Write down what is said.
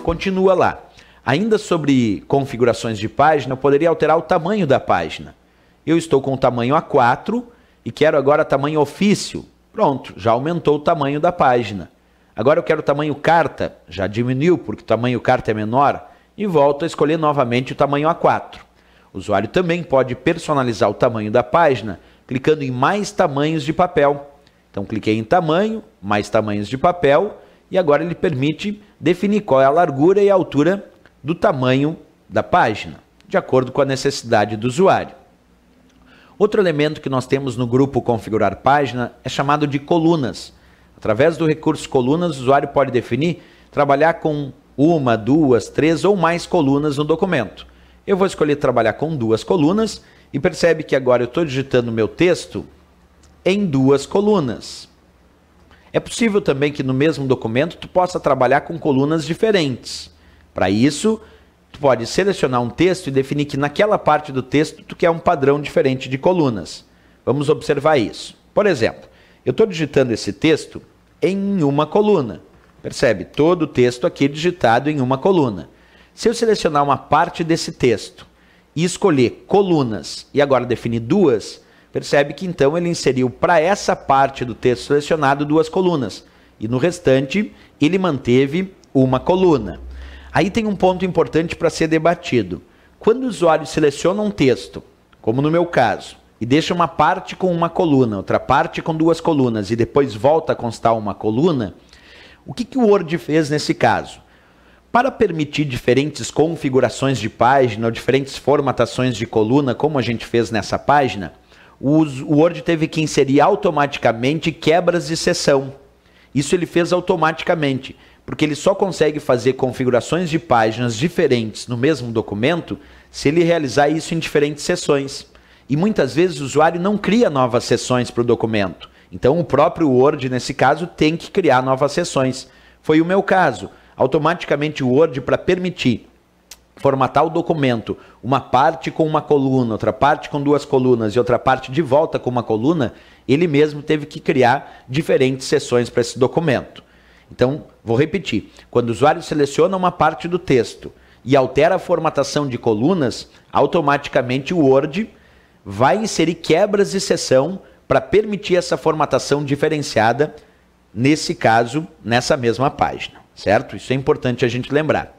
continua lá. Ainda sobre configurações de página, eu poderia alterar o tamanho da página. Eu estou com o tamanho A4 e quero agora tamanho ofício. Pronto, já aumentou o tamanho da página. Agora eu quero o tamanho carta, já diminuiu porque o tamanho carta é menor, e volto a escolher novamente o tamanho A4. O usuário também pode personalizar o tamanho da página clicando em mais tamanhos de papel. Então cliquei em tamanho, mais tamanhos de papel, e agora ele permite definir qual é a largura e a altura do tamanho da página, de acordo com a necessidade do usuário. Outro elemento que nós temos no grupo Configurar Página é chamado de colunas. Através do recurso colunas, o usuário pode definir trabalhar com uma, duas, três ou mais colunas no documento. Eu vou escolher trabalhar com 2 colunas e percebe que agora eu estou digitando meu texto em 2 colunas. É possível também que no mesmo documento tu possa trabalhar com colunas diferentes. Para isso, tu pode selecionar um texto e definir que naquela parte do texto tu quer um padrão diferente de colunas. Vamos observar isso. Por exemplo, eu estou digitando esse texto em uma coluna. Percebe? Todo o texto aqui digitado em uma coluna. Se eu selecionar uma parte desse texto e escolher colunas e agora definir 2, percebe que então ele inseriu para essa parte do texto selecionado 2 colunas. E no restante ele manteve uma coluna. Aí tem um ponto importante para ser debatido. Quando o usuário seleciona um texto, como no meu caso, e deixa uma parte com uma coluna, outra parte com 2 colunas e depois volta a constar uma coluna, o que o Word fez nesse caso? Para permitir diferentes configurações de página ou diferentes formatações de coluna, como a gente fez nessa página, o Word teve que inserir automaticamente quebras de seção. Isso ele fez automaticamente, porque ele só consegue fazer configurações de páginas diferentes no mesmo documento se ele realizar isso em diferentes seções. E muitas vezes o usuário não cria novas seções para o documento. Então o próprio Word, nesse caso, tem que criar novas seções. Foi o meu caso. Automaticamente o Word, para permitir formatar o documento, uma parte com uma coluna, outra parte com 2 colunas e outra parte de volta com uma coluna, ele mesmo teve que criar diferentes seções para esse documento. Então, vou repetir. Quando o usuário seleciona uma parte do texto e altera a formatação de colunas, automaticamente o Word vai inserir quebras de seção para permitir essa formatação diferenciada, nesse caso, nessa mesma página, certo? Isso é importante a gente lembrar.